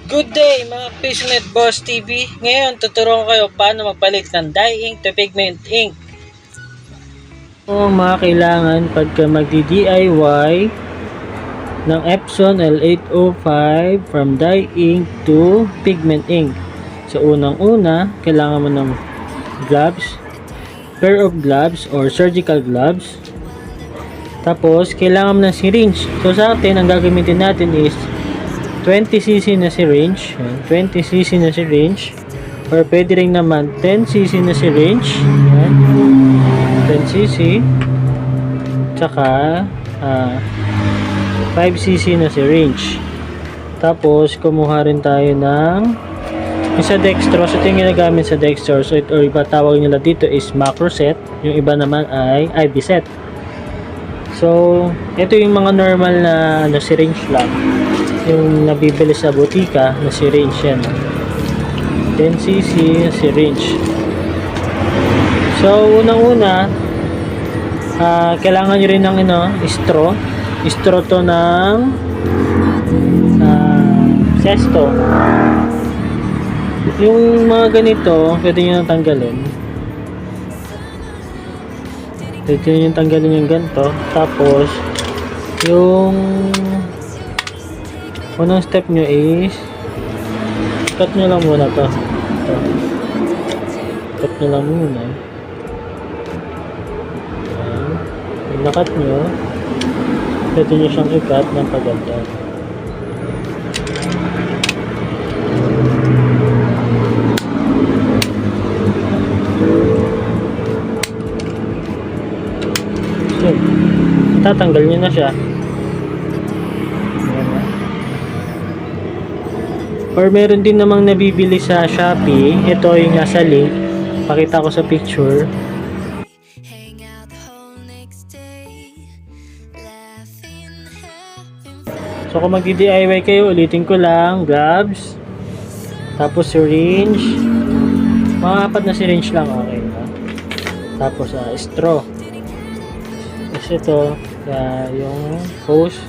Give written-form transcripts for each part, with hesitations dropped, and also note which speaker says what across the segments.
Speaker 1: Good day mga Fishnet Boss TV. Ngayon tuturuan ko kayo paano magpalit ng dye ink to pigment ink. Ang mga kailangan pagka magdi-DIY ng Epson L805 from dye ink to pigment ink. So unang-una, kailangan mo ng gloves, pair of gloves or surgical gloves. Tapos kailangan mo ng syringe. So sa atin, ang gagamitin natin is 20cc na syringe, 20cc na syringe, or pwede rin naman 10cc na syringe, yan, 10cc, tsaka 5cc na syringe. Tapos kumuha rin tayo ng sa dextrose. Ito yung ginagamit sa dextrose, or iba tawag nila dito is macro set, yung iba naman ay IV set. So ito yung mga normal na syringe lang, yung nabibili sa butika na syringe yan, 10cc syringe. So unang-una, kailangan nyo rin ng straw to ng sesto. Yung mga ganito pwede nyo nang tanggalin, yung ganito. Tapos yung unang step nyo is cut nyo lang muna to. Cut nyo lang muna. Ayan. Yung nakat nyo, pwede nyo siyang i-cut ng paganda. So, tatanggal nyo na siya. Or meron din namang nabibili sa Shopee. Ito yung nasa link. Pakita ko sa picture. So kung magdi-DIY kayo, ulitin ko lang, gloves, tapos syringe. Mga 4 na syringe lang, okay na. Tapos straw. Tapos ito, yung hose.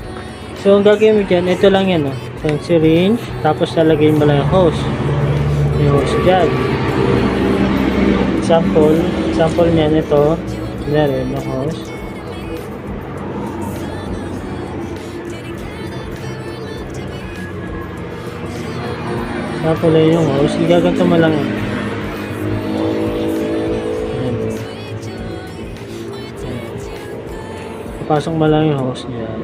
Speaker 1: So ang gagawin mo dyan, ito lang yan, so yung syringe, tapos lalagay mo lang yung hose. Yung hose dyan. Example niyan, ito. Yan rin, yung hose. Example yung hose. Igaganto mo lang. Pasok mo lang yung hose dyan.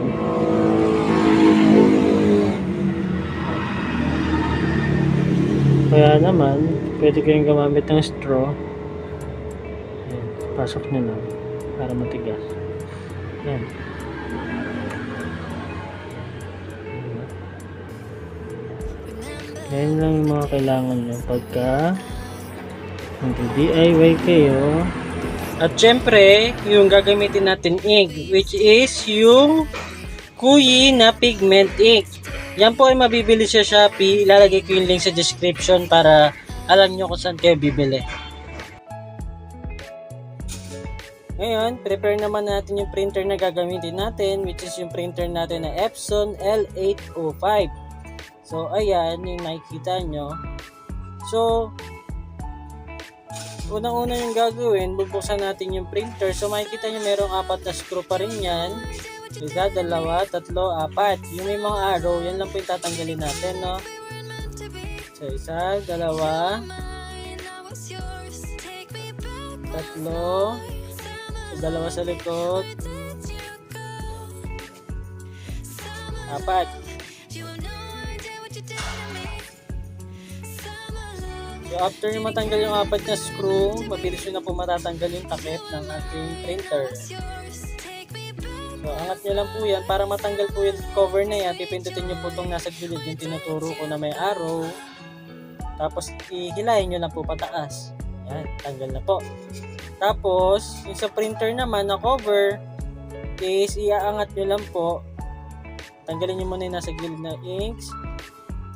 Speaker 1: Kaya naman, pwede kayong gumamit ng straw. Ayan, pasok nyo lang para matigas. Ayan. Ayan lang yung mga kailangan nyo pagka mag-DIY kayo. At syempre, yung gagamitin natin ink, which is yung Kuyi na pigment ink. Yan po ay mabibili sa Shopee. Ilalagay ko yung link sa description para alam nyo kung saan kayo bibili. Ngayon, prepare naman natin yung printer na gagamitin natin, which is yung printer natin na Epson L805. So, ayan yung nakikita nyo. So, unang-una yung gagawin, bubuksan natin yung printer. So, makikita nyo merong 4 na screw pa rin yan. Isa, dalawa, tatlo, 4. Yung may mga arrow, yan lang po yung tatanggalin natin, no? So, isa, dalawa, tatlo, so, dalawa sa likod, 4. So, after nyo matanggal yung 4 na screw, mabilis nyo na po matatanggal yung takip ng ating printer. So, angat nyo lang po yan para matanggal po yung cover na yan. Pipindutin nyo po itong nasa gilid, yung tinuturo ko na may arrow. Tapos, ihilahin nyo lang po pataas. Yan, tanggal na po. Tapos, yung sa printer naman na cover, is iaangat nyo lang po. Tanggalin nyo muna yung nasa gilid na inks.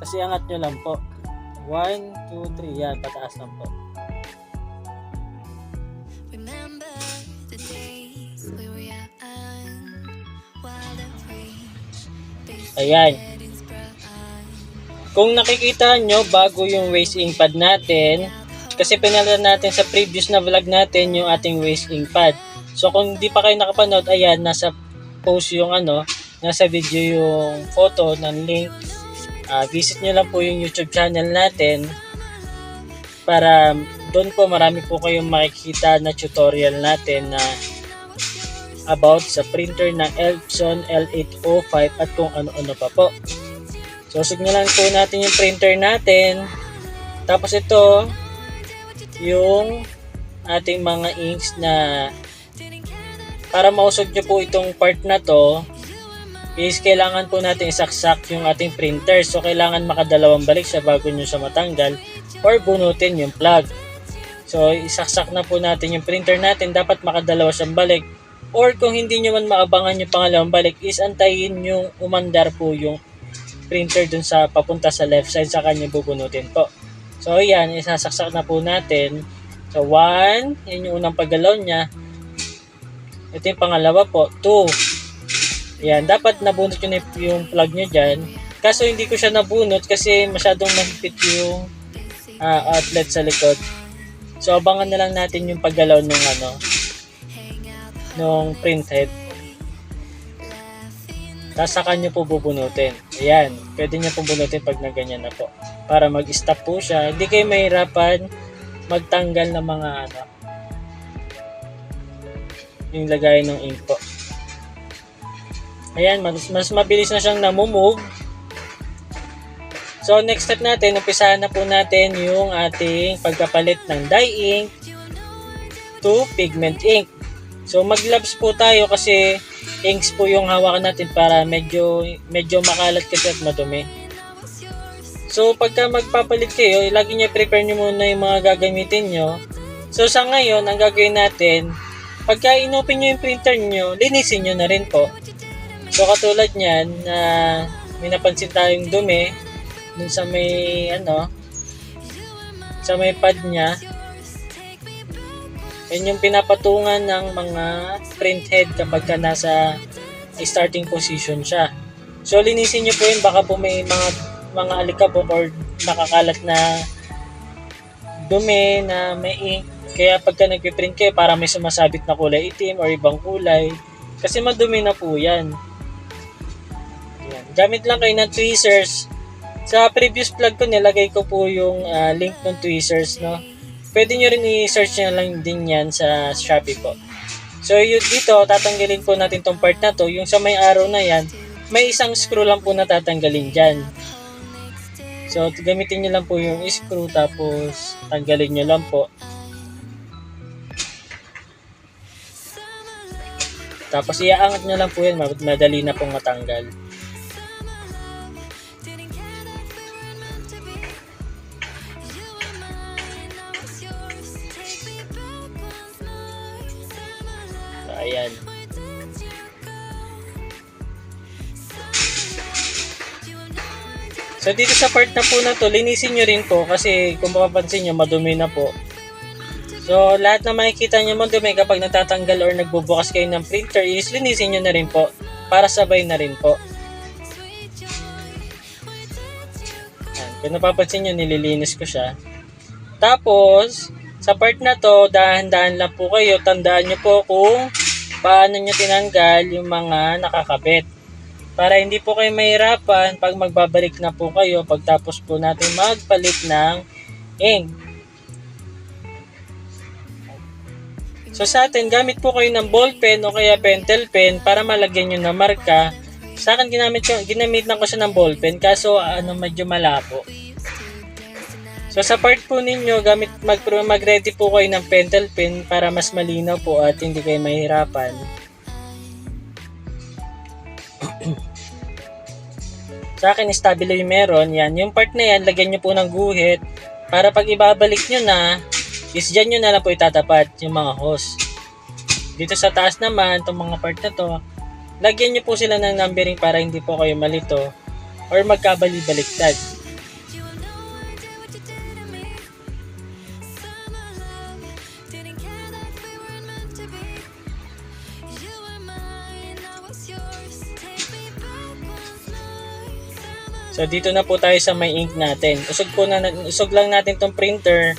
Speaker 1: Tapos, iangat nyo lang po. 1, 2, 3. Yan, pataas lang po. Ayan. Kung nakikita nyo, bago yung waste ink pad natin, kasi pinalitan natin sa previous na vlog natin yung ating waste ink pad. So kung hindi pa kayo nakapanood, ayan, nasa post yung nasa video yung photo ng link. Visit nyo lang po yung YouTube channel natin para doon po marami po kayong makikita na tutorial natin na about sa printer ng Epson L805 at kung ano-ano pa po. So signalan po natin yung printer natin. Tapos ito yung ating mga inks na para mausog nyo po itong part na to is kailangan po natin isaksak yung ating printer. So kailangan makadalawang balik siya bago nyo siya matanggal or bunutin yung plug. So isaksak na po natin yung printer natin. Dapat makadalawa siyang balik. Or kung hindi nyo man maabangan yung pangalawang balik is antayin yung umandar po yung printer dun sa papunta sa left side sa kanya bubunutin po. So yan, isasaksak na po natin. So 1, yun yung unang paggalaw niya. Ito yung pangalawa po, 2. Yan, dapat nabunot yun yung plug nyo dyan. Kaso hindi ko siya nabunot kasi masyadong mahigpit yung outlet sa likod. So abangan na lang natin yung paggalaw nung printhead. Tapos saka nyo po bubunutin. Ayan, pwede nyo po bunutin pag naganyan na po. Para mag-stop po siya. Hindi kayo mahirapan magtanggal ng mga yung lagay ng ink po. Ayan, mas mabilis na siyang namumove. So next step natin, umpisahan na po natin yung ating pagkapalit ng dye ink to pigment ink. So mag-gloves po tayo kasi inks po yung hawakan natin para medyo makalat kasi at madumi. So pagka magpapalit kayo, lagi nyo prepare nyo muna yung mga gagamitin nyo. So sa ngayon, ang gagawin natin, pagka inopen nyo yung printer nyo, linisin nyo na rin po. So katulad nyan, na may napansin tayong dumi dun sa may sa may pad nya. Yan yung pinapatungan ng mga printhead kapag ka nasa starting position siya. So linisin nyo po yun, baka po may mga alikabok or nakakalat na dumi na may ink. Kaya pagka nagpiprint kayo, para may sumasabit na kulay itim or ibang kulay, kasi madumi na po yan. Yan. Gamit lang kayo ng tweezers. Sa previous vlog ko, nilagay ko po yung link ng tweezers, no? Pwede nyo rin i-search nyo lang din yan sa Shopee po. So dito, tatanggalin po natin tong part na to. Yung sa may arrow na yan, may isang screw lang po na tatanggalin dyan. So gamitin nyo lang po yung screw, tapos tanggalin nyo lang po. Tapos iaangat nyo lang po yan, madali na pong matanggal. So, ayan. So dito sa part na po na to, linisin nyo rin po kasi kung mapapansin nyo, madumi na po. So lahat na makikita nyo madumi kapag natatanggal or nagbubukas kayo ng printer is linisin nyo na rin po para sabay na rin po. Yan. Kung napapansin nyo, nililinis ko siya. Tapos sa part na to, dahan-dahan lang po kayo. Tandaan nyo po kung paano nyo tinanggal yung mga nakakabit. Para hindi po kayo mahirapan pag magbabalik na po kayo pagtapos po natin magpalit ng ink. So sa atin, gamit po kayo ng ballpen o kaya pentel pen para malagyan nyo na marka. Sa akin, ginamitan ko siya ng ballpen kaso medyo malabo. So sa part po ninyo, mag-ready po kayo ng pentel pen para mas malinaw po at hindi kayo mahirapan. Sa akin, stabilo yung meron. Yan. Yung part na yan, lagyan nyo po ng guhit para pag ibabalik nyo na, is dyan nyo na lang po itatapat yung mga hose. Dito sa taas naman, itong mga part na to, lagyan nyo po sila ng numbering para hindi po kayo malito or magkabali-baliktad. So So dito na po tayo sa may ink natin. Usog lang natin tong printer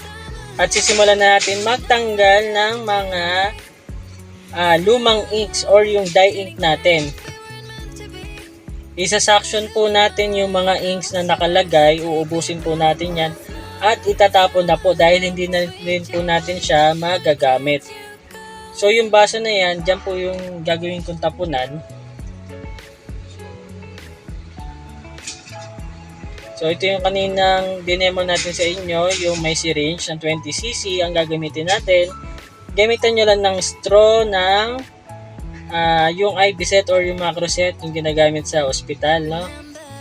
Speaker 1: at sisimulan na natin magtanggal ng mga lumang inks or yung dye ink natin. Isa-suction po natin yung mga inks na nakalagay, uubusin po natin yan at itatapon na po dahil hindi na rin po natin siya magagamit. So yung baso na yan, dyan po yung gagawin kong tapunan. So ito yung kaninang dinemo natin sa inyo, yung may syringe ng 20cc ang gagamitin natin. Gamitan nyo lang ng straw ng yung IV set or yung macro set yung ginagamit sa ospital, no?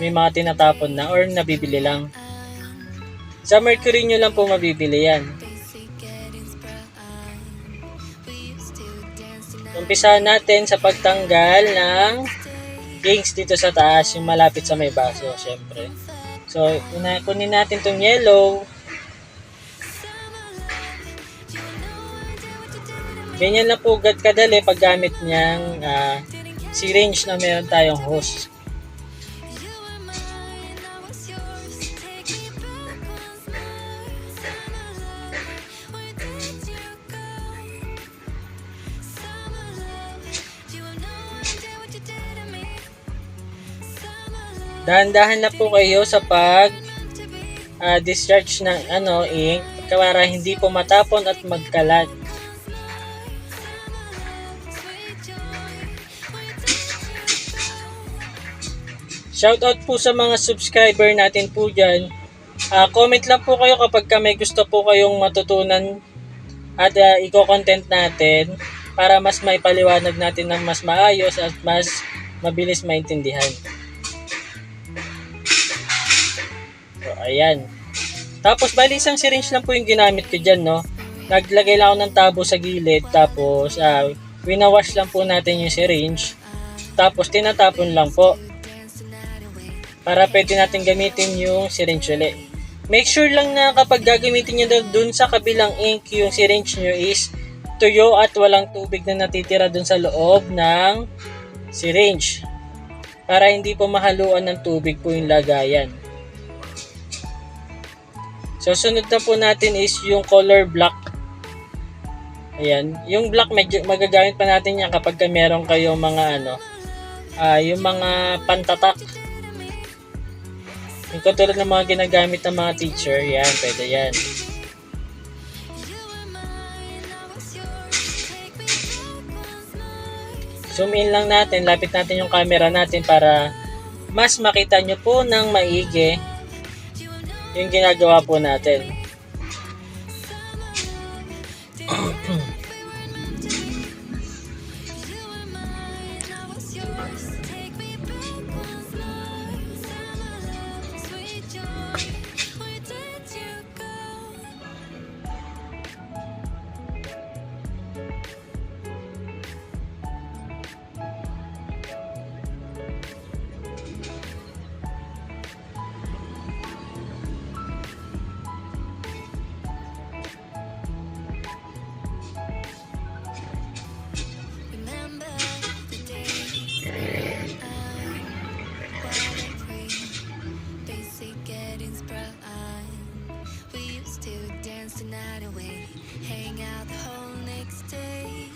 Speaker 1: May mga tinatapon na or nabibili lang. Sa Mercury nyo lang po mabibili yan. Umpisahan natin sa pagtanggal ng inks dito sa taas, yung malapit sa may baso, syempre. So, kunin natin tong yellow. Ganyan lang po kadali paggamit niyang syringe na meron tayong hose. Dahan-dahan na po kayo sa pag discharge ng ink para hindi po matapon at magkalat. Shoutout po sa mga subscriber natin po dyan. Comment lang po kayo kapag may gusto po kayong matutunan at i-content natin para mas maipaliwanag natin ng mas maayos at mas mabilis maintindihan. So, ayan. Tapos, bali isang syringe lang po yung ginamit ko dyan, no? Naglagay lang ako ng tabo sa gilid. Tapos, winawash lang po natin yung syringe. Tapos, tinatapon lang po. Para pwede natin gamitin yung syringe ulit. Make sure lang na kapag gagamitin nyo dun sa kabilang ink, yung syringe nyo is tuyo at walang tubig na natitira dun sa loob ng syringe. Para hindi po mahaluan ng tubig po yung lagayan. So, sunod na po natin is yung color black. Ayan. Yung black, magagamit pa natin yan kapag meron kayong mga yung mga pantatak. Yung katulad ng mga ginagamit ng mga teacher, yan, pwede yan. Zoom in lang natin, lapit natin yung camera natin para mas makita nyo po ng maigi yung ginagawa po natin.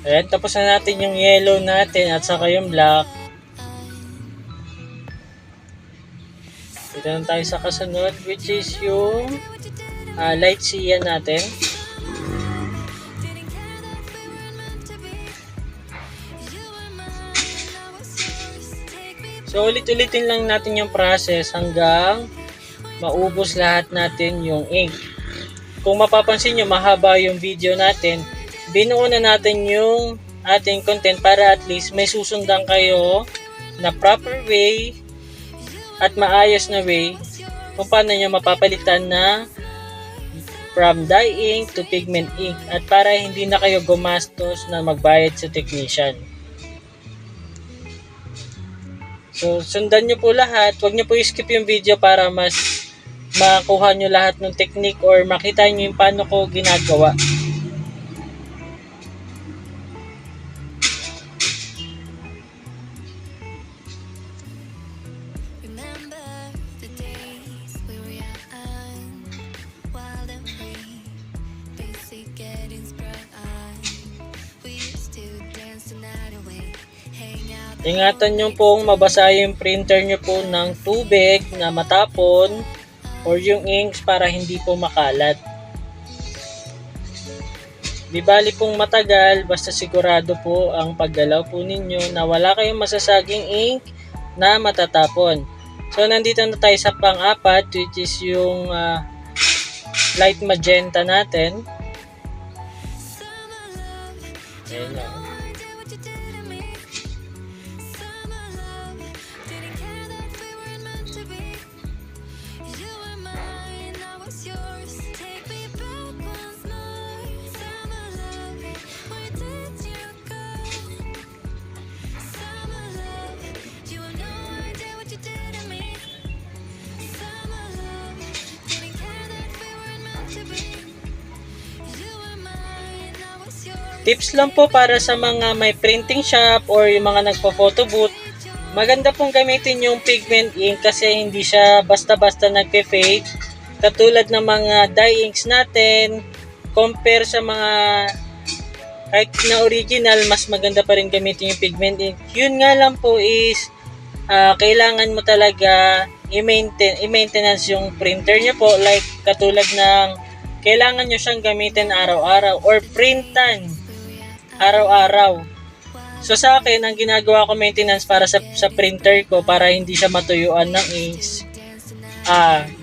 Speaker 1: Ayan, tapos na natin yung yellow natin at saka yung black. Dito na tayo sa kasunod, which is yung light cyan natin. So, ulit-ulitin lang natin yung process hanggang maubos lahat natin yung ink. Kung mapapansin nyo, mahaba yung video natin. Binuo na natin yung ating content para at least may susundan kayo na proper way at maayos na way kung paano nyo mapapalitan na from dye ink to pigment ink at para hindi na kayo gumastos na magbayad sa technician. So, sundan nyo po lahat. Huwag nyo po i-skip yung video para mas makuha nyo lahat ng technique or makita nyo yung paano ko ginagawa. Ingatan nyo pong mabasa yung printer nyo po ng tubig na matapon or yung inks para hindi po makalat. Di bali pong matagal, basta sigurado po ang paggalaw po ninyo na wala kayong masasaging ink na matatapon. So nandito na tayo sa pang-apat, which is yung light magenta natin. Ayan na. Tips lang po para sa mga may printing shop or yung mga nagpo-photo booth. Maganda pong gamitin yung pigment ink kasi hindi siya basta-basta nagpe-fade. Katulad ng mga dye inks natin, compare sa mga kahit na original, mas maganda pa rin gamitin yung pigment ink. Yun nga lang po is kailangan mo talaga i-maintenance yung printer nyo po. Like katulad ng kailangan nyo siyang gamitin araw-araw or printan araw-araw. So sa akin, ang ginagawa ko maintenance para sa printer ko para hindi siya matuyuan ng inks.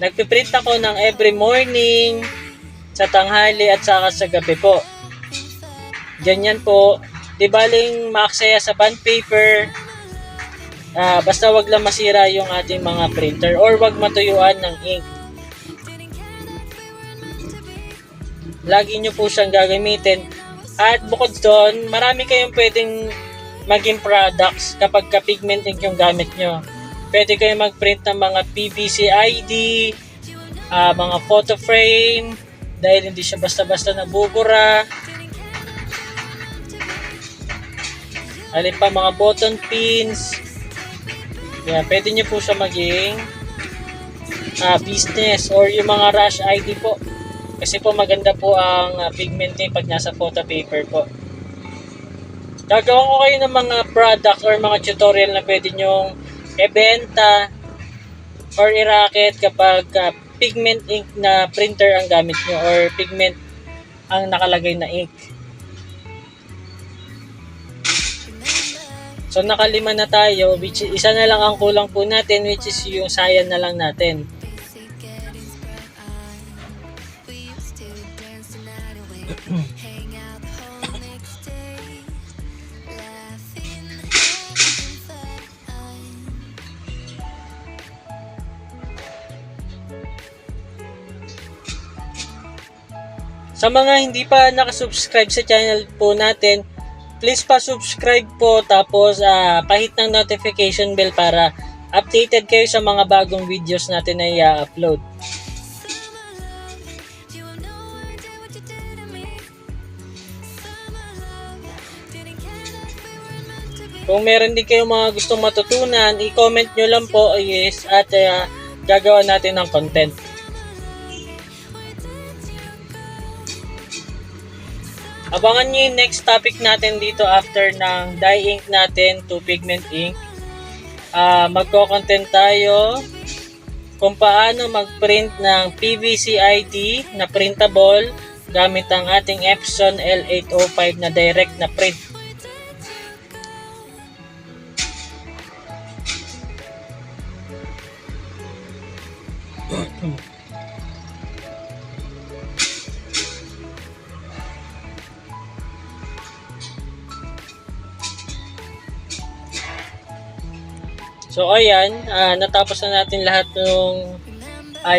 Speaker 1: Nagpiprint ako ng every morning, sa tanghali at saka sa gabi po. Ganyan po. Di baling maaksaya sa bond paper. Basta wag lang masira yung ating mga printer or wag matuyuan ng ink. Lagi nyo po siyang gagamitin. At bukod doon, marami kayong pwedeng maging products kapag ka-pigment ink yung gamit nyo. Pwede kayong mag-print ng mga PVC ID, mga photo frame, dahil hindi siya basta-basta nabubura. Alin pa, mga button pins. Kaya pwede nyo po siya maging business or yung mga rush ID po. Kasi po maganda po ang pigmenting pag nasa photo paper po. Gagawa ko kayo ng mga product or mga tutorial na pwede nyong ibenta or i-racket kapag pigment ink na printer ang gamit nyo or pigment ang nakalagay na ink. So nakalima na tayo, which is, isa na lang ang kulang po natin, which is yung cyan na lang natin. Sa mga hindi pa nakasubscribe sa channel po natin, please pa-subscribe po tapos pahit ng notification bell para updated kayo sa mga bagong videos natin na i-upload. Kung meron din kayong mga gustong matutunan, i-comment nyo lang po at gagawa natin ng content. Abangan nyo yung next topic natin dito after ng dye ink natin to pigment ink. Magko-content tayo kung paano mag-print ng PVC ID na printable gamit ang ating Epson L805 na direct na print. So ayan, natapos na natin lahat ng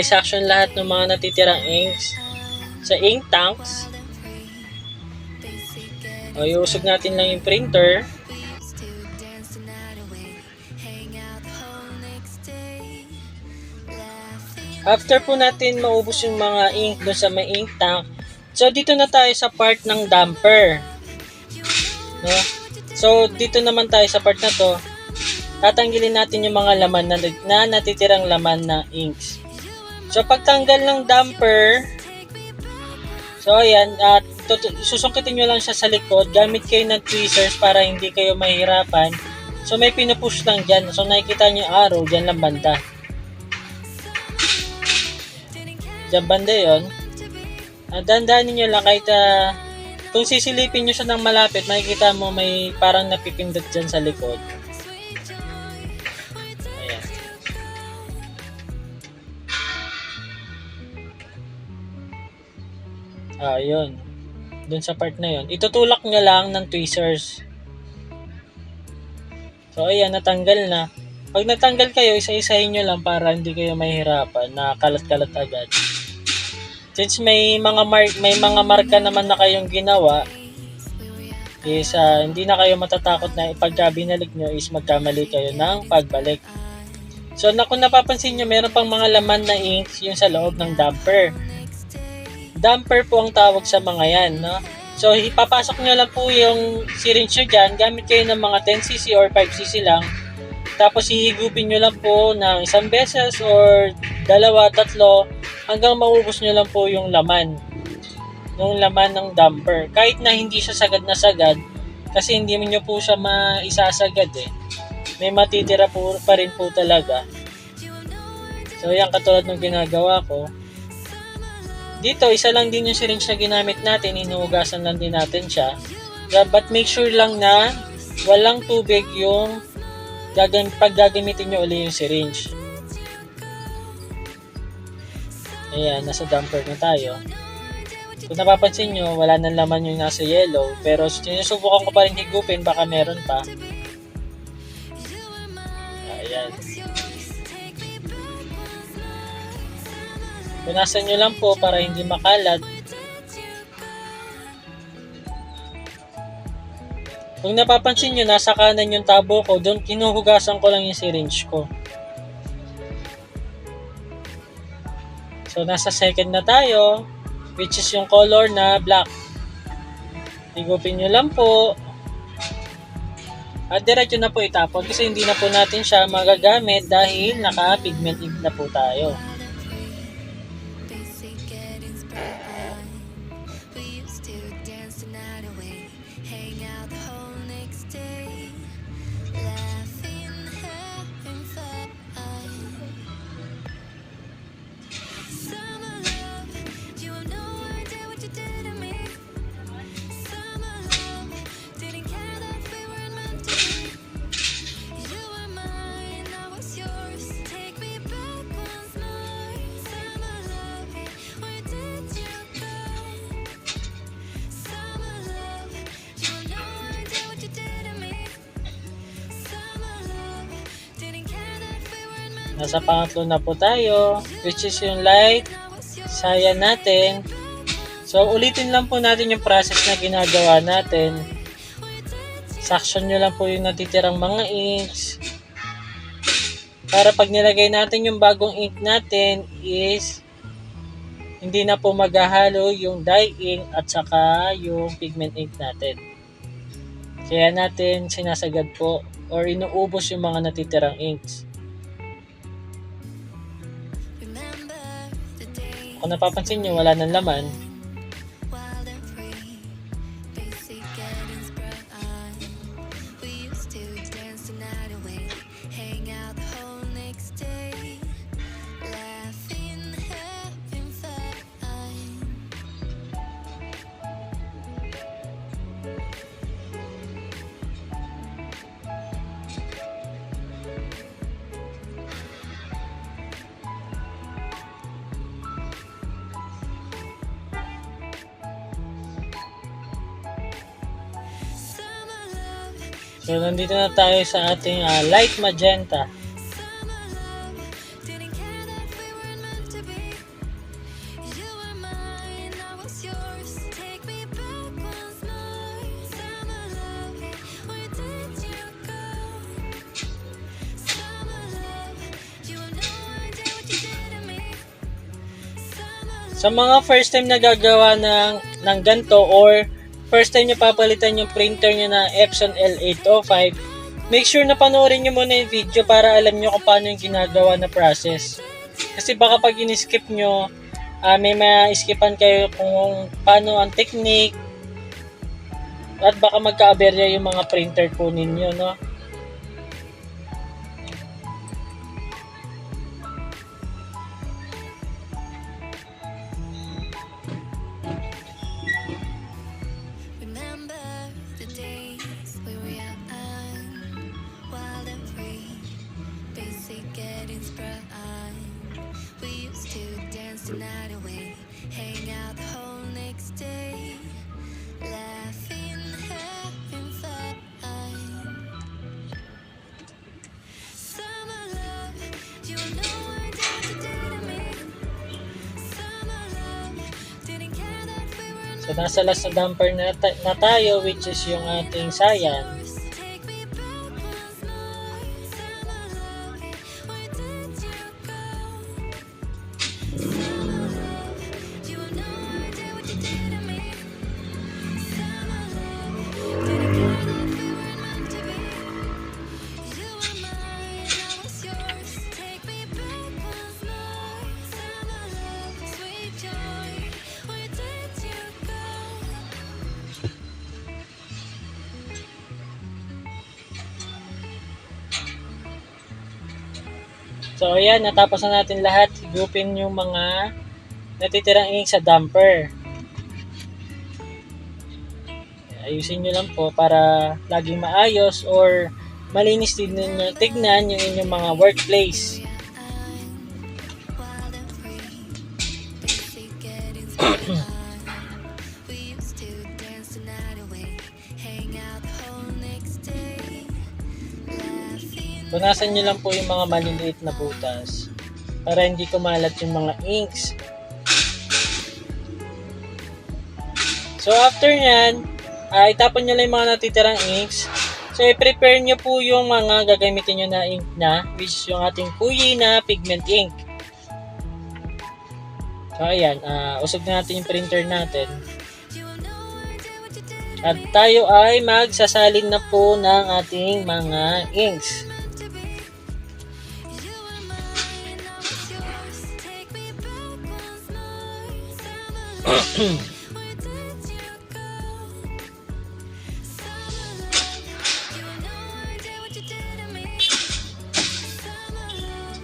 Speaker 1: section lahat ng mga natitirang inks sa ink tanks. Iusog natin lang yung printer. After po natin maubos yung mga ink doon sa may ink tank, so dito na tayo sa part ng damper. No? So dito naman tayo sa part na to. Tatanggalin natin yung mga laman na natitirang laman na inks. So pagtanggal ng damper, so ayan, susungkitin nyo lang siya sa likod. Gamit kayo ng tweezers para hindi kayo mahirapan. So may pinupush lang dyan. So nakikita nyo yung arrow, dyan lang banda. Dyan banda yun. Dandanin nyo lang kahit kung sisilipin nyo siya ng malapit, makikita mo may parang napipindot dyan sa likod. Ayan. Yun. Dun sa part na yun. Itutulak nyo lang ng tweezers. So, ayan, natanggal na. Pag natanggal kayo, isa-isahin nyo lang para hindi kayo mahihirapan na kalat-kalat agad. Since may mga marka naman na kayong ginawa, is hindi na kayo matatakot na pagka binalik nyo is magkamali kayo ng pagbalik. So, kung napapansin nyo, meron pang mga laman na inks yung sa loob ng damper. Damper po ang tawag sa mga yan, no? So, ipapasok nyo lang po yung syringe nyo dyan. Gamit kayo ng mga 10cc or 5cc lang. Tapos, hihigupin nyo lang po ng isang beses or dalawa, tatlo, hanggang maubos nyo lang po yung laman. Yung laman ng damper. Kahit na hindi siya sagad na sagad, kasi hindi nyo po siya maisasagad eh. May matitira po pa rin po talaga. So, yan katulad ng ginagawa ko. Dito, isa lang din yung syringe na ginamit natin. Hinuhugasan lang din natin siya. But make sure lang na walang tubig yung pag gagamitin nyo ulit yung syringe. Ayan, nasa damper na tayo. Kung napapansin nyo, wala nang laman yung nasa yellow. Pero sinusubukan ko pa rin higupin, baka meron pa. Ayan. Punasan nyo lang po para hindi makalat. Kung napapansin nyo, nasa kanan yung tabo ko, doon kinuhugasan ko lang yung syringe ko. So, nasa second na tayo, which is yung color na black. Higupin nyo lang po. At diretso na po itapon kasi hindi na po natin siya magagamit dahil naka-pigment ink na po tayo. Nasa pangatlo na po tayo, which is yung light cyan natin. So, ulitin lang po natin yung process na ginagawa natin. Suction nyo lang po yung natitirang mga inks. Para pag nilagay natin yung bagong ink natin is hindi na po maghahalo yung dye ink at saka yung pigment ink natin. Kaya natin sinasagad po or inuubos yung mga natitirang inks. Kung napapansin nyo, wala nang laman. So, nandito na tayo sa ating light magenta. Sa mga first time na gagawa ng ganito or first time nyo papalitan yung printer nyo na Epson L805, make sure na panoorin nyo muna yung video para alam nyo kung paano yung ginagawa na process. Kasi baka pag in-skip nyo, may ma-skipan kayo kung paano ang technique at baka magka-aberya yung mga printer po ninyo, no?
Speaker 2: dance the night away, hang out the whole next day, laughing, having fun. Summer love, you know I did what you did to me. Summer love, didn't care that we were in
Speaker 1: So nasa last na damper na tayo, which is yung ating sayan.
Speaker 2: yours. Take me back once more. Summer love, where did you go? Summer love, you know I did what you did to me. Summer love, didn't care that we weren't meant to be. You were mine, I was yours. Take me back once more. Summer love, sweet joy, where did you go?
Speaker 1: So ayan, natapos na natin lahat. Higupin yung mga natitirang ink sa damper. Ayusin nyo lang po para laging maayos or malinis din ninyo tignan yung inyong mga workplace.
Speaker 2: Wild and free, basic getting started. We used to dance the night away, hang out the whole next day, laughing.
Speaker 1: Punasan nyo lang po yung mga maliliit na butas para hindi kumalat yung mga inks. So after nyan, itapon nyo lang yung mga natitirang inks. So i-prepare nyo po yung mga gagamitin nyo na ink na, which is yung ating Kuyi na pigment ink. So ayan, usog na natin yung printer natin.
Speaker 2: You know I did what you did
Speaker 1: At tayo ay magsasalin na po ng ating mga inks.
Speaker 2: meant to be. You were mine, I was yours. Take me back once more. Summer love, where did you go? Summer love, you know I did what you did to me. Summer love,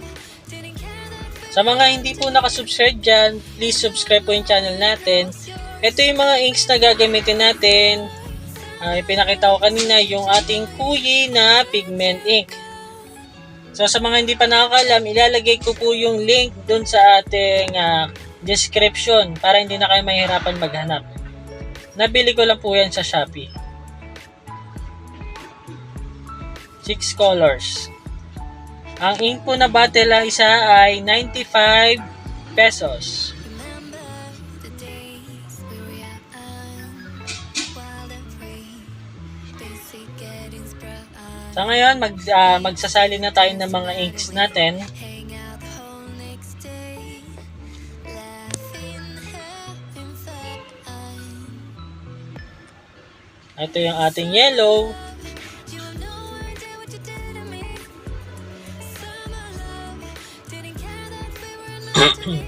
Speaker 2: didn't care that we
Speaker 1: Sa mga hindi po nakasubscribe dyan, please subscribe po yung channel natin. Ito yung mga inks na gagamitin natin. Ipinakita ko kanina yung ating Kuyi na pigment ink. So sa mga hindi pa nakakalam, ilalagay ko po yung link dun sa ating description para hindi na kayo mahirapan maghanap. Nabili ko lang po yan sa Shopee. 6 colors. Ang ink po na bottle ang isa ay 95 pesos.
Speaker 2: remember the days we were young, wild and free, basic getting sprung.
Speaker 1: Sa ngayon, magsasali na tayo ng mga inks natin.
Speaker 2: Hang out the whole next day, laughing, having fun.
Speaker 1: Ito yung ating yellow.
Speaker 2: You know I did what you did to me. Summer love, didn't care that we weren't meant to be.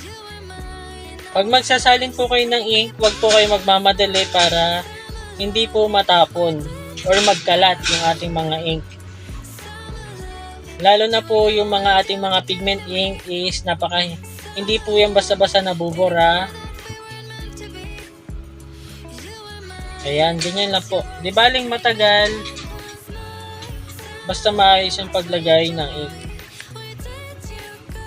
Speaker 2: You were mine,
Speaker 1: Pag magsasalin po kayo ng ink, huwag po kayo magmamadali para hindi po matapon or magkalat yung ating mga ink. Lalo na po yung mga ating mga pigment ink is hindi po yan basta-basta nabubura.
Speaker 2: to be. You were mine,
Speaker 1: Ayan, ganyan lang po. Di baling matagal, basta maayos yung paglagay ng ink.
Speaker 2: where did you go?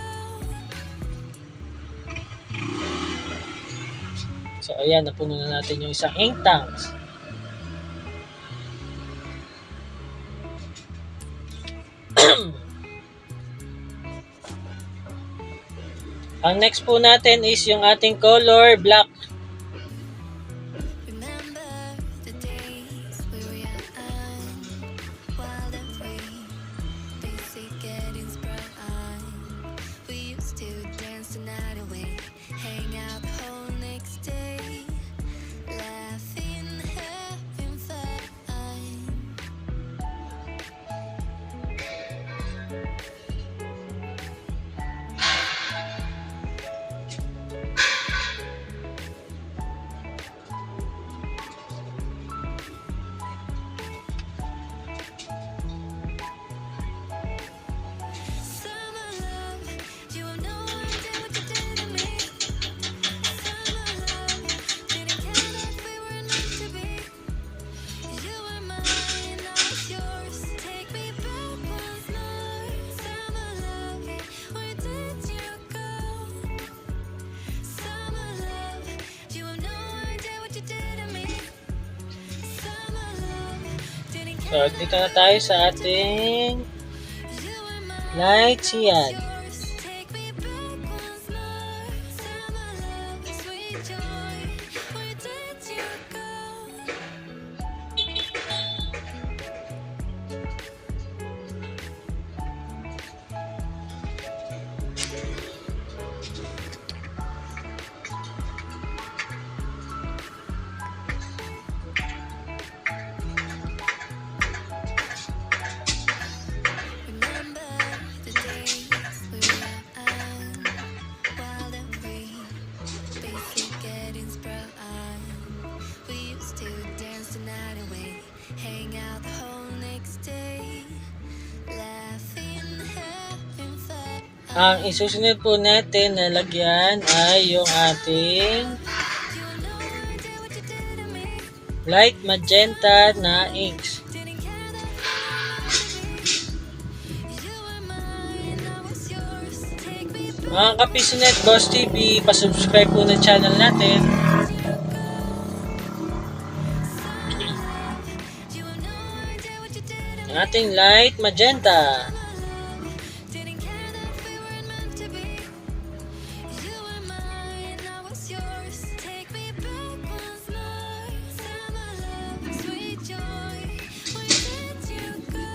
Speaker 1: So ayan, napuno na natin yung isang ink tanks. Ang next po natin is yung ating color black.
Speaker 2: Remember the days we were young, wild and free, basic getting sprung. We used to dance the night away, hang out the whole next day, laughing, having fun.
Speaker 1: So, dito na tayo sa ating light cyan.
Speaker 2: Take me back once more. Summer love, sweet joy. Where did you go? Remember the days we were wild and free, basic getting sprung. We used to dance the night away, hang out the whole next day, laughing, having fun.
Speaker 1: Ang isusunod po natin na lagyan ay yung ating
Speaker 2: You know I did what you did to me.
Speaker 1: light magenta na inks.
Speaker 2: Didn't care that you were mine, I was yours. Take me back.
Speaker 1: Mga Kapisonet Boss TV, pasubscribe po ng channel natin.
Speaker 2: You know I did what you did to
Speaker 1: Ang ating light magenta.
Speaker 2: Didn't care that we weren't meant to be. You were mine, I was yours. Take me back once more. Summer love, sweet joy. Where did you go?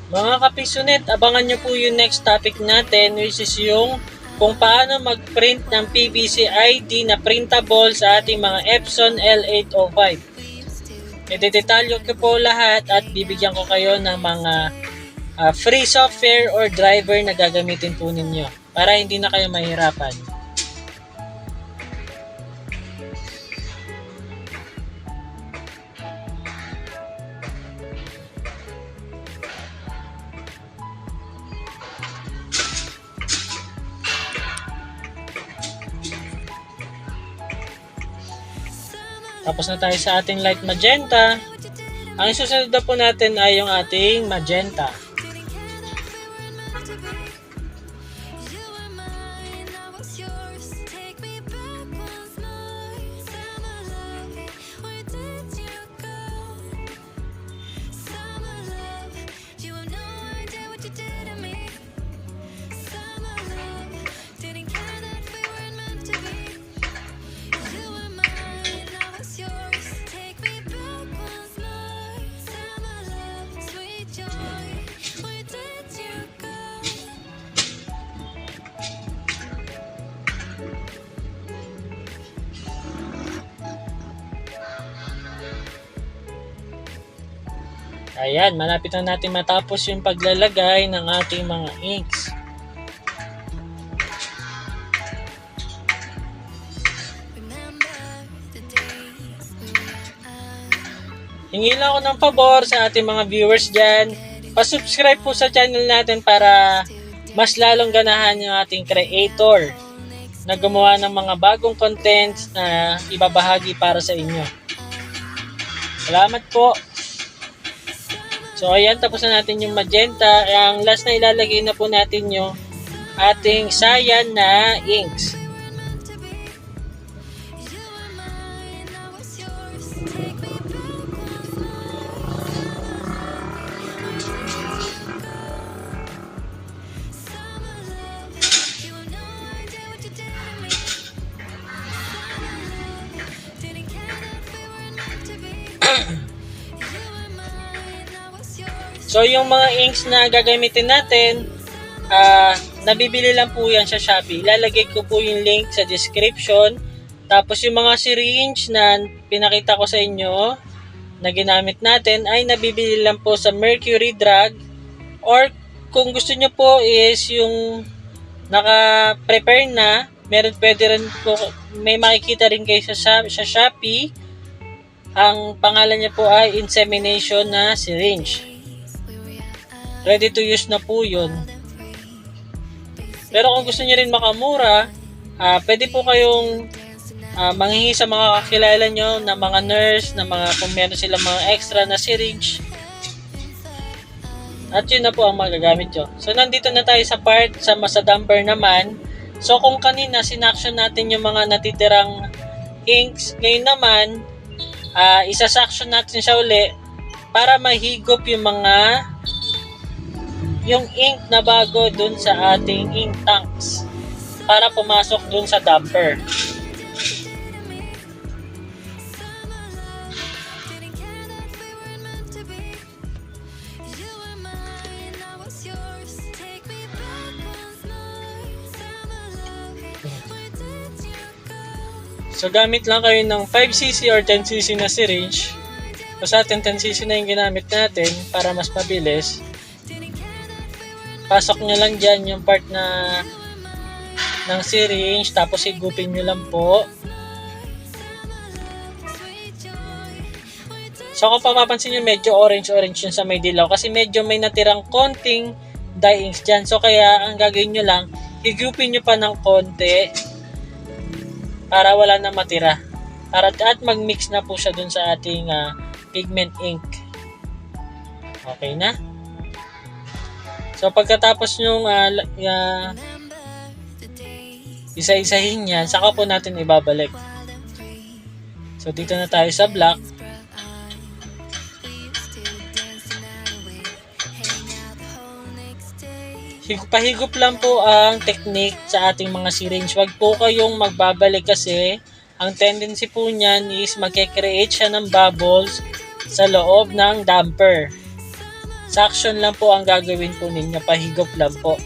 Speaker 1: Mga Kapisonet, abangan nyo po yung next topic natin, which is yung kung paano mag-print ng PVC ID na printable sa ating mga Epson L805.
Speaker 2: We used to
Speaker 1: Itidetalyo ko po lahat at bibigyan ko kayo ng mga free software or driver na gagamitin po ninyo para hindi na kayo mahirapan. Tapos na tayo sa ating light magenta.
Speaker 2: what you did.
Speaker 1: Ang susunod na po natin ay yung ating magenta.
Speaker 2: Didn't care that we weren't meant to be. You were mine, I was yours. Take me back once more. Summer love, where did you go? Summer love, you know I did what you did to me. Summer love, didn't care that we weren't meant to be. You were mine, I was yours. Take me back once more. Summer love, sweet joy. Where did you go?
Speaker 1: Ayan, malapit na natin matapos yung paglalagay ng ating mga inks.
Speaker 2: Remember the days we were
Speaker 1: Hingi lang ako ng pabor sa ating mga viewers dyan. Pasubscribe po sa channel natin para mas lalong ganahan yung ating creator na gumawa ng mga bagong contents na ibabahagi para sa inyo. Salamat po. So ayan, tapos na natin yung magenta. Ang last na ilalagay na po natin yung ating cyan na inks.
Speaker 2: meant to be. You were mine, I was yours. Take me back once more. Summer love, you know I did what you did to me. Summer love, didn't care that we weren't meant to be. You were mine, I was yours.
Speaker 1: So yung mga inks na gagamitin natin, nabibili lang po yan sa Shopee. Ilalagay ko po yung link sa description. Tapos yung mga syringe na pinakita ko sa inyo na ginamit natin ay nabibili lang po sa Mercury Drug. Or kung gusto nyo po is yung naka-prepare na, pwede rin po, may makikita rin kayo sa Shopee. Ang pangalan niya po ay insemination na syringe. Ready to use na po yun. Pero kung gusto niyo rin makamura, pwede po kayong manghingi sa mga kakilala nyo na mga nurse, na mga kung meron sila mga extra na syringe. At yun na po ang magagamit nyo. So nandito na tayo sa part sa damper naman. So kung kanina sinaction natin yung mga natitirang inks, ngayon naman isa-suction natin siya uli para mahigop yung ink na bago dun sa ating ink tanks para pumasok dun sa damper. So gamit lang kayo ng 5cc or 10cc na syringe. So sa atin 10cc na yung ginamit natin para mas mabilis. Pasok nyo lang dyan yung part ng syringe, tapos higupin nyo lang po. So kung papapansin nyo, medyo orange yung sa may dilaw kasi medyo may natirang konting dye inks dyan. So kaya ang gagawin nyo lang, higupin nyo pa ng konti para wala na matira. At mag-mix na po siya dun sa ating pigment ink. Okay na? So pagkatapos nyong isa-isahin yan, saka po natin ibabalik. So dito na tayo sa black. Pahigop lang po ang technique sa ating mga syringe. Huwag po kayong magbabalik kasi ang tendency po niyan is magke-create siya ng bubbles sa loob ng damper. Suction lang po ang gagawin po ninyo. Pahigop lang po.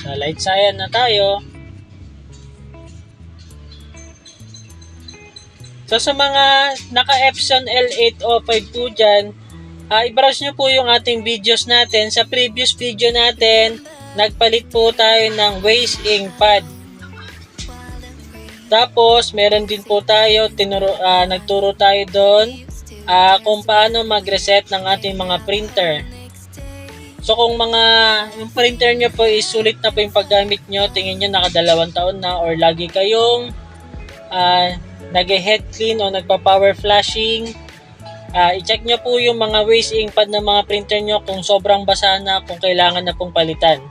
Speaker 1: Sa light cyan na tayo. So sa mga naka-Epson L8052 dyan, i-browse nyo po yung ating videos natin. Sa previous video natin, nagpalit po tayo ng waste ink pad. Tapos meron din po tayo, nagturo tayo doon kung paano mag-reset ng ating mga printer. So kung yung printer nyo po is sulit na po yung paggamit nyo, tingin nyo naka 2 taon na or lagi kayong nag-head clean o nagpa-power flashing, i-check nyo po yung mga waste ink pad ng mga printer nyo kung sobrang basa na, kung kailangan na pong palitan.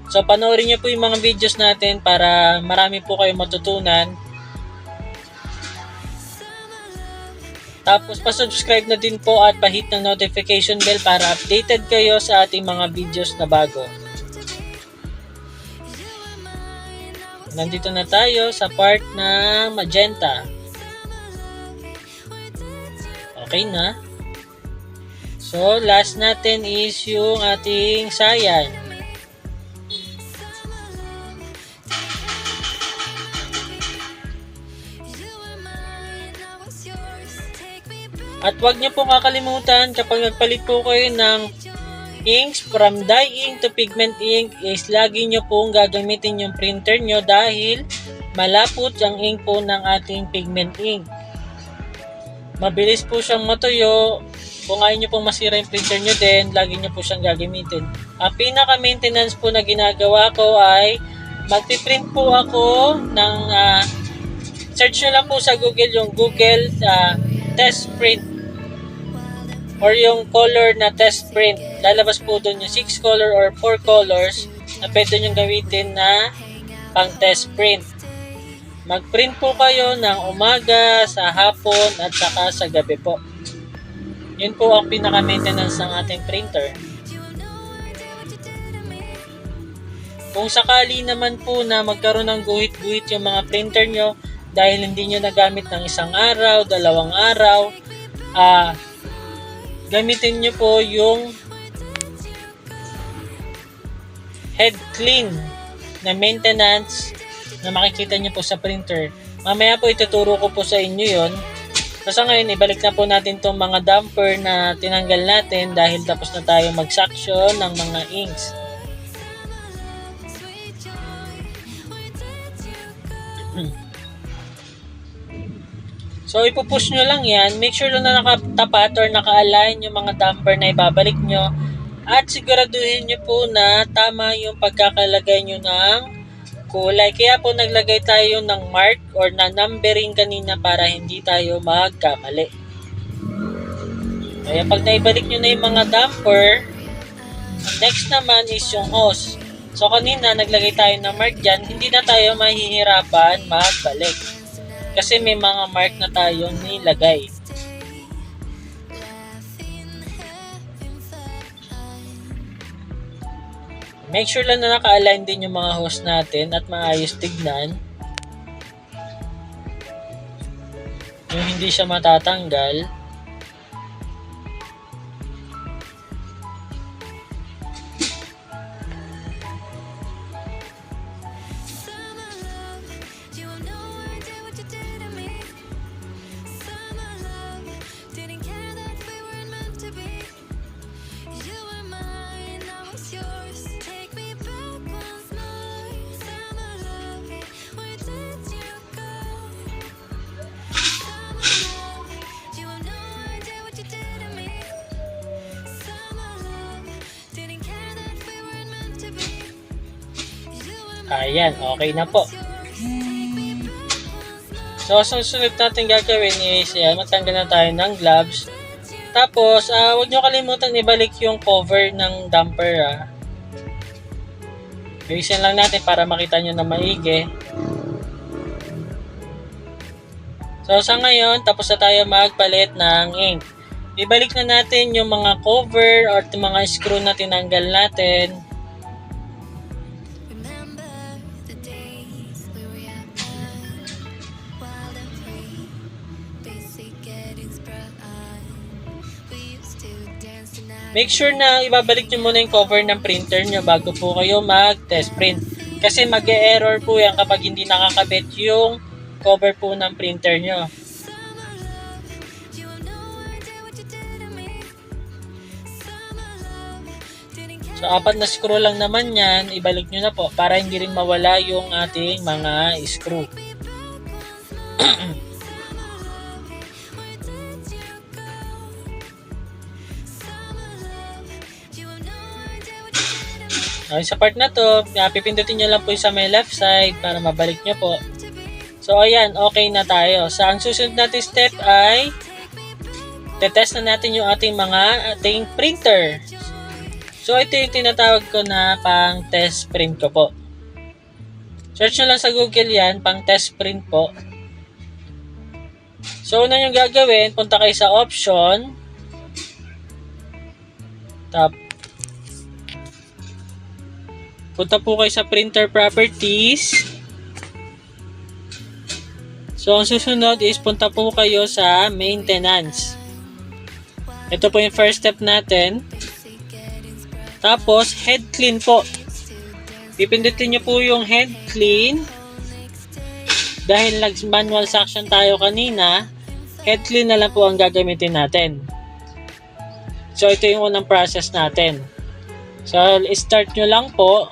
Speaker 1: So panoorin nyo po yung mga videos natin para marami po kayong matutunan. Tapos pa-subscribe na din po at pa-hit ng notification bell para updated kayo sa ating mga videos na bago. Nandito na tayo sa part na magenta. Okay na. So last natin is yung ating cyan. At huwag niyo pong kakalimutan kapag nagpalit po kayo ng inks from dye ink to pigment ink is lagi niyo pong gagamitin yung printer niyo dahil malapot ang ink po ng ating pigment ink. Mabilis po siyang matuyo. Kung ayaw niyo pong masira yung printer niyo din, lagi niyo po siyang gagamitin. Ang pinaka-maintenance po na ginagawa ko ay magpiprint po ako ng search nyo lang po sa Google yung Google test print or yung color na test print. Lalabas po doon yung 6 color or 4 colors na pwede nyo gamitin na pang test print. Mag-print po kayo ng umaga, sa hapon, at saka sa gabi po. Yun po ang pinaka-maintenance ng ating printer. Kung sakali naman po na magkaroon ng guhit-guhit yung mga printer nyo dahil hindi nyo nagamit ng 1 araw, 2 araw, gamitin nyo po yung head clean na maintenance na makikita nyo po sa printer. Mamaya po ituturo ko po sa inyo yon. So sa ngayon, ibalik na po natin itong mga damper na tinanggal natin dahil tapos na tayo mag-suction ng mga inks. So ipupush nyo lang yan. Make sure lang na nakatapat or naka-align yung mga damper na ibabalik nyo. At siguraduhin nyo po na tama yung pagkakalagay nyo ng kulay. Kaya po naglagay tayo ng mark or na numbering kanina para hindi tayo magkamali. Kaya pag naibalik nyo na yung mga damper, next naman is yung hose. So kanina naglagay tayo ng mark dyan, hindi na tayo mahihirapan magbalik. Kasi may mga mark na tayong nilagay. Make sure lang na naka-align din yung mga hose natin at maayos tignan. Yung hindi siya matatanggal. Ayan, okay na po. So, susunod natin gagawin is, magtanggal na tayo ng gloves. Tapos, huwag nyo kalimutan ibalik yung cover ng damper. Gawin lang natin para makita nyo na maigi. So, sa ngayon, tapos na tayo magpalit ng ink. Ibalik na natin yung mga cover or yung mga screw na tinanggal natin. Make sure na ibabalik nyo muna yung cover ng printer nyo bago po kayo mag-test print. Kasi mag-e-error po yan kapag hindi nakakabit yung cover po ng printer nyo. So, 4 na screw lang naman yan. Ibalik nyo na po para hindi rin mawala yung ating mga screw. Okay, sa part na to, pipindutin nyo lang po sa may left side para mabalik nyo po. So, ayan, okay na tayo. So, ang susunod natin step ay tetest na natin yung ating printer. So, ito yung tinatawag ko na pang test print ko po. Search nyo lang sa Google yan, pang test print po. So, una yung gagawin, punta kayo sa option. Punta po kayo sa printer properties. So, ang susunod is punta po kayo sa maintenance. Ito po yung first step natin. Tapos, head clean po. Pipindutin nyo po yung head clean. Dahil nag-manual suction tayo kanina, head clean na lang po ang gagamitin natin. So, ito yung unang process natin. So, start nyo lang po.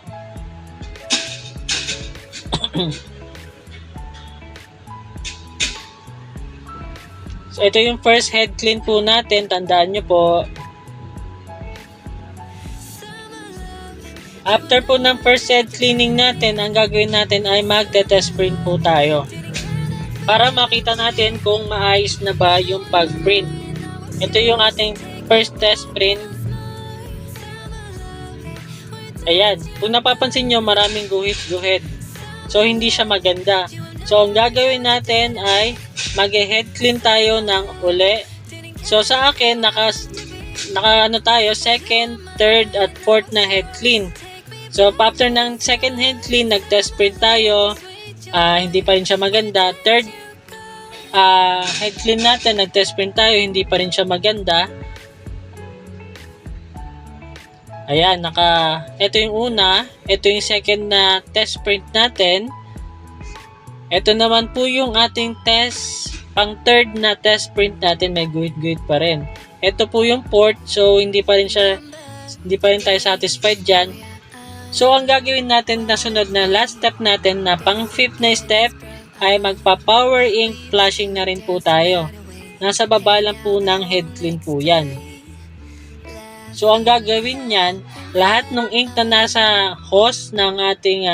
Speaker 1: So, ito yung first head clean po natin. Tandaan nyo po. After po ng first head cleaning natin, ang gagawin natin ay magte-test print po tayo. Para makita natin kung maayos na ba yung pag-print. Ito yung ating first test print. Ayan. Kung napapansin nyo, maraming guhit-guhit. So, hindi siya maganda. So, ang gagawin natin ay mag-head clean tayo ng uli. So, sa akin, naka tayo, second, third, at fourth na head clean. So, after ng second head clean, nag-test print tayo. Hindi pa rin siya maganda. Third head clean natin, nag-test print tayo. Hindi pa rin siya maganda. Ayan, ito yung una, ito yung second na test print natin. Ito naman po yung ating pang third na test print natin, may guhit-guhit pa rin. Ito po yung fourth, so hindi pa rin tayo satisfied dyan. So ang gagawin natin na sunod na last step natin na pang fifth na step ay magpa-power ink flashing na rin po tayo. Nasa baba lang po ng head clean po yan. So ang gagawin niyan, lahat ng ink na nasa hose ng ating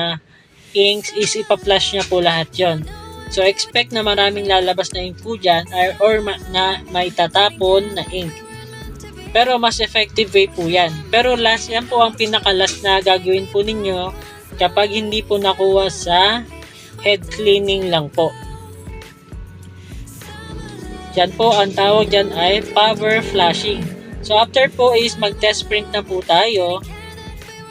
Speaker 1: inks is ipa-flash niya po lahat yon. So expect na maraming lalabas na ink po dyan or na maitatapon na ink. Pero mas effective way po yan. Pero yan po ang pinaka-last na gagawin po ninyo kapag hindi po nakuha sa head cleaning lang po. Yan po, ang tawag dyan ay power flashing. So after po is mag-test print na po tayo.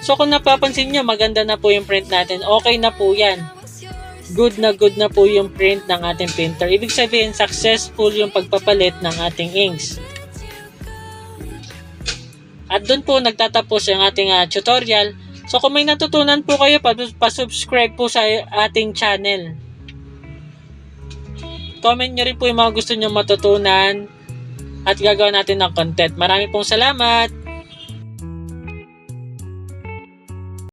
Speaker 1: So kung napapansin nyo, maganda na po yung print natin. Okay na po yan. Good na po yung print ng ating printer. Ibig sabihin, successful yung pagpapalit ng ating inks. At doon po nagtatapos yung ating tutorial. So kung may natutunan po kayo, pa-subscribe po sa ating channel. Comment nyo rin po yung mga gusto nyo matutunan at gagawa natin ng content. Maraming pong salamat!